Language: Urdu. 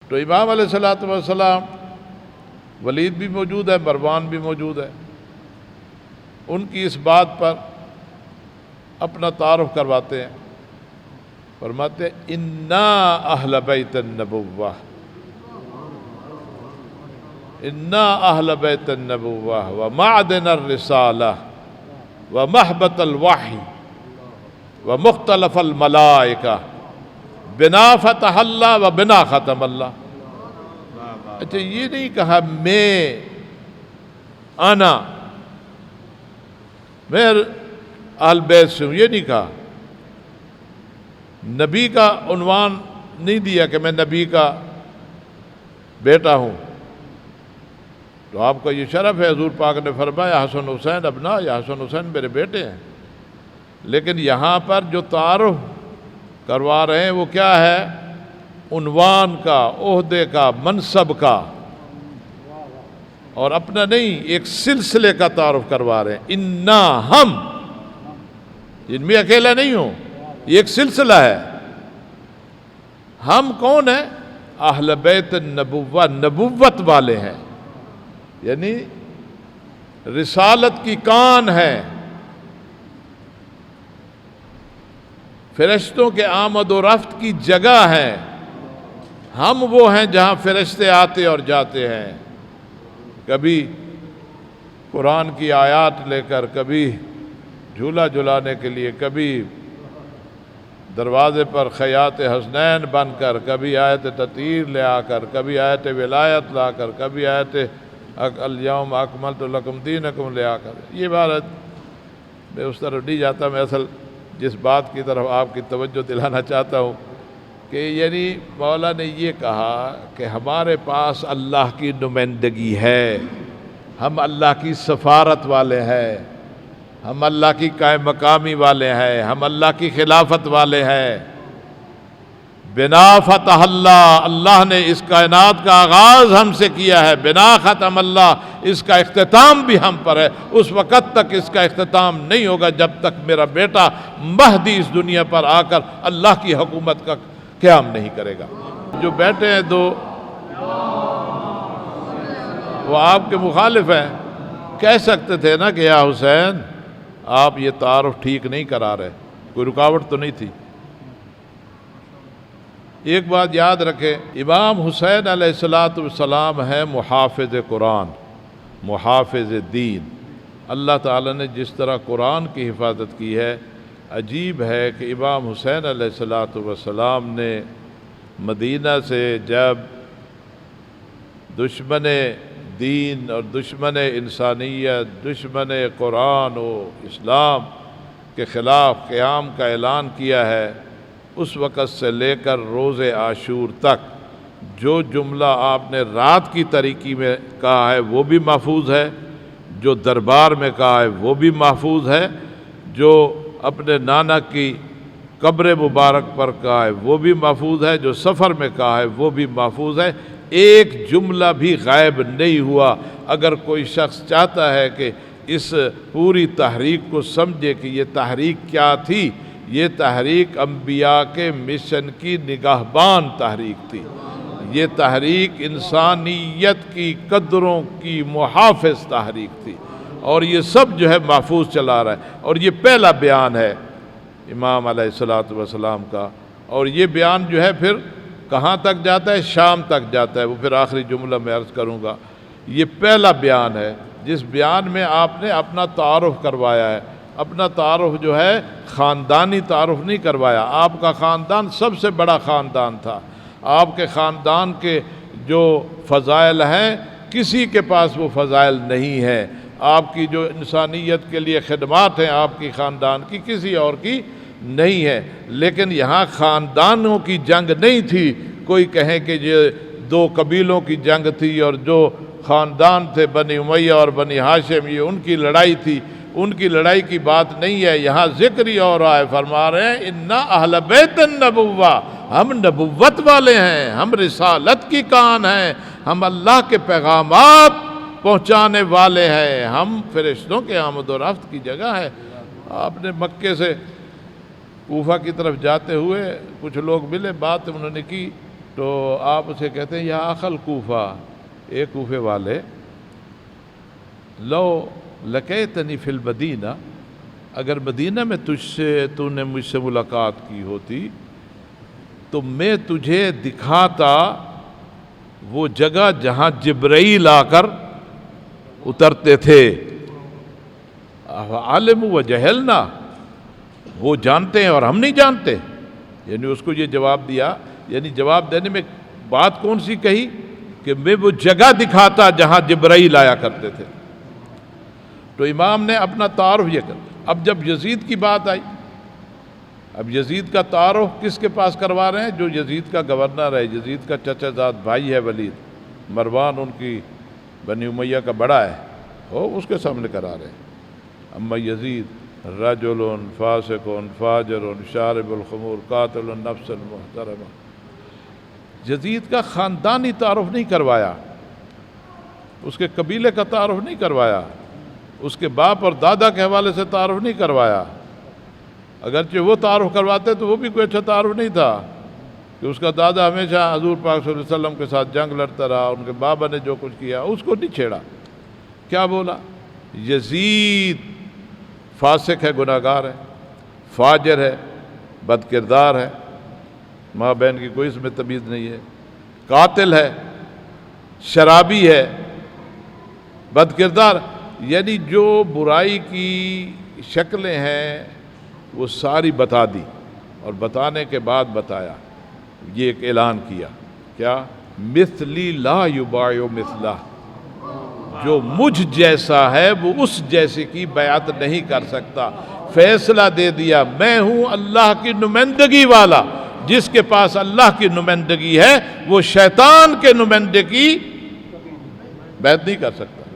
تو امام علیہ الصلوۃ والسلام، ولید بھی موجود ہے، مروان بھی موجود ہے، ان کی اس بات پر اپنا تعارف کرواتے ہیں، فرماتے ہیں انا اہل بیت النبوہ، انا اہل بیت النبوہ ومعدن الرسالہ ومحبت الوحی ومختلف الملائکہ بنا فتح اللہ و بنا ختم اللہ۔ اچھا یہ نہیں کہا میں اہل بیت سے ہوں، یہ نہیں کہا، نبی کا عنوان نہیں دیا کہ میں نبی کا بیٹا ہوں۔ تو آپ کا یہ شرف ہے، حضور پاک نے فرمایا حسن حسین ابنا، یا حسن حسین میرے بیٹے ہیں، لیکن یہاں پر جو تعارف کروا رہے ہیں وہ کیا ہے؟ عنوان کا، عہدے کا، منصب کا، اور اپنا نہیں، ایک سلسلے کا تعارف کروا رہے ہیں۔ انا ہم، ان میں اکیلا نہیں ہوں، یہ ایک سلسلہ ہے۔ ہم کون ہیں؟ اہل بیت النبوہ، نبوت والے ہیں، یعنی رسالت کی کان ہے، فرشتوں کے آمد و رفت کی جگہ ہے۔ ہم وہ ہیں جہاں فرشتے آتے اور جاتے ہیں، کبھی قرآن کی آیات لے کر، کبھی جھولا جھلانے کے لیے، کبھی دروازے پر خیاط حسنین بن کر، کبھی آیت تطہیر لے آ کر، کبھی آیت ولایت لا کر، کبھی آیت الیوم اکملت لکم دینکم لے آ کر۔ یہ عبارت میں اس طرف نہیں جاتا، میں اصل جس بات کی طرف آپ کی توجہ دلانا چاہتا ہوں کہ یعنی مولا نے یہ کہا کہ ہمارے پاس اللہ کی نمائندگی ہے، ہم اللہ کی سفارت والے ہیں، ہم اللہ کی قائم مقامی والے ہیں، ہم اللہ کی خلافت والے ہیں۔ بنا فتح اللہ، اللہ نے اس کائنات کا آغاز ہم سے کیا ہے، بنا ختم اللہ، اس کا اختتام بھی ہم پر ہے۔ اس وقت تک اس کا اختتام نہیں ہوگا جب تک میرا بیٹا مہدی اس دنیا پر آ کر اللہ کی حکومت کا قیام نہیں کرے گا۔ جو بیٹے ہیں دو، وہ آپ کے مخالف ہیں، کہہ سکتے تھے نا کہ یا حسین آپ یہ تعارف ٹھیک نہیں کرا رہے، کوئی رکاوٹ تو نہیں تھی۔ ایک بات یاد رکھیں، امام حسین علیہ السلام ہے محافظ قرآن، محافظ دین۔ اللہ تعالیٰ نے جس طرح قرآن کی حفاظت کی ہے، عجیب ہے کہ امام حسین علیہ السلام نے مدینہ سے جب دشمن دین اور دشمن انسانیت، دشمن قرآن و اسلام کے خلاف قیام کا اعلان کیا ہے، اس وقت سے لے کر روز عاشور تک جو جملہ آپ نے رات کی تاریکی میں کہا ہے وہ بھی محفوظ ہے، جو دربار میں کہا ہے وہ بھی محفوظ ہے، جو اپنے نانا کی قبر مبارک پر کہا ہے وہ بھی محفوظ ہے، جو سفر میں کہا ہے وہ بھی محفوظ ہے۔ ایک جملہ بھی غائب نہیں ہوا۔ اگر کوئی شخص چاہتا ہے کہ اس پوری تحریک کو سمجھے کہ یہ تحریک کیا تھی، یہ تحریک انبیاء کے مشن کی نگہبان تحریک تھی، یہ تحریک انسانیت کی قدروں کی محافظ تحریک تھی، اور یہ سب جو ہے محفوظ چلا رہا ہے۔ اور یہ پہلا بیان ہے امام علیہ السلام کا، اور یہ بیان جو ہے پھر کہاں تک جاتا ہے؟ شام تک جاتا ہے، وہ پھر آخری جملہ میں عرض کروں گا۔ یہ پہلا بیان ہے جس بیان میں آپ نے اپنا تعارف کروایا ہے۔ اپنا تعارف جو ہے خاندانی تعارف نہیں کروایا، آپ کا خاندان سب سے بڑا خاندان تھا، آپ کے خاندان کے جو فضائل ہیں کسی کے پاس وہ فضائل نہیں ہیں، آپ کی جو انسانیت کے لیے خدمات ہیں آپ کی خاندان کی کسی اور کی نہیں ہے۔ لیکن یہاں خاندانوں کی جنگ نہیں تھی، کوئی کہے کہ یہ دو قبیلوں کی جنگ تھی اور جو خاندان تھے بنی امیہ اور بنی ہاشم یہ ان کی لڑائی تھی، ان کی لڑائی کی بات نہیں ہے۔ یہاں ذکر ہی اور آئے، فرما رہے ہیں انا اہل بیت النبوہ، ہم نبوت والے ہیں، ہم رسالت کی کان ہیں، ہم اللہ کے پیغامات پہنچانے والے ہیں، ہم فرشتوں کے آمد و رفت کی جگہ ہے۔ آپ نے مکے سے کوفہ کی طرف جاتے ہوئے کچھ لوگ ملے، بات انہوں نے کی، تو آپ اسے کہتے ہیں یا اخل کوفہ، اے کوفے والے، لو لقیتنی فی المدینہ، اگر مدینہ میں تو نے مجھ سے ملاقات کی ہوتی تو میں تجھے دکھاتا وہ جگہ جہاں جبرائیل آ کر اترتے تھے۔ عالم و جہلنا، وہ جانتے ہیں اور ہم نہیں جانتے، یعنی اس کو یہ جواب دیا، یعنی جواب دینے میں بات کون سی کہی کہ میں وہ جگہ دکھاتا جہاں جبرائیل آیا کرتے تھے۔ تو امام نے اپنا تعارف یہ کر، اب جب یزید کی بات آئی، اب یزید کا تعارف کس کے پاس کروا رہے ہیں؟ جو یزید کا گورنر ہے، یزید کا چچا زاد بھائی ہے ولید، مروان ان کی بنی امیہ کا بڑا ہے، وہ اس کے سامنے کرا رہے ہیں۔ اما یزید رجل فاسق فاجر شارب الخمور قاتل النفس المحترمہ، یزید کا خاندانی تعارف نہیں کروایا، اس کے قبیلے کا تعارف نہیں کروایا، اس کے باپ اور دادا کے حوالے سے تعارف نہیں کروایا، اگرچہ وہ تعارف کرواتے تو وہ بھی کوئی اچھا تعارف نہیں تھا کہ اس کا دادا ہمیشہ حضور پاک صلی اللہ علیہ وسلم کے ساتھ جنگ لڑتا رہا، ان کے بابا نے جو کچھ کیا اس کو نہیں چھیڑا۔ کیا بولا؟ یزید فاسق ہے، گناہگار ہے، فاجر ہے، بد کردار ہے، ماں بہن کی کوئی اس میں تمیز نہیں ہے، قاتل ہے، شرابی ہے، بد کردار، یعنی جو برائی کی شکلیں ہیں وہ ساری بتا دی، اور بتانے کے بعد بتایا، یہ ایک اعلان کیا، کیا؟ مثلی لا یباع مثلہ، جو مجھ جیسا ہے وہ اس جیسے کی بیعت نہیں کر سکتا۔ فیصلہ دے دیا، میں ہوں اللہ کی نمائندگی والا، جس کے پاس اللہ کی نمائندگی ہے وہ شیطان کے نمائندگی بیعت نہیں کر سکتا۔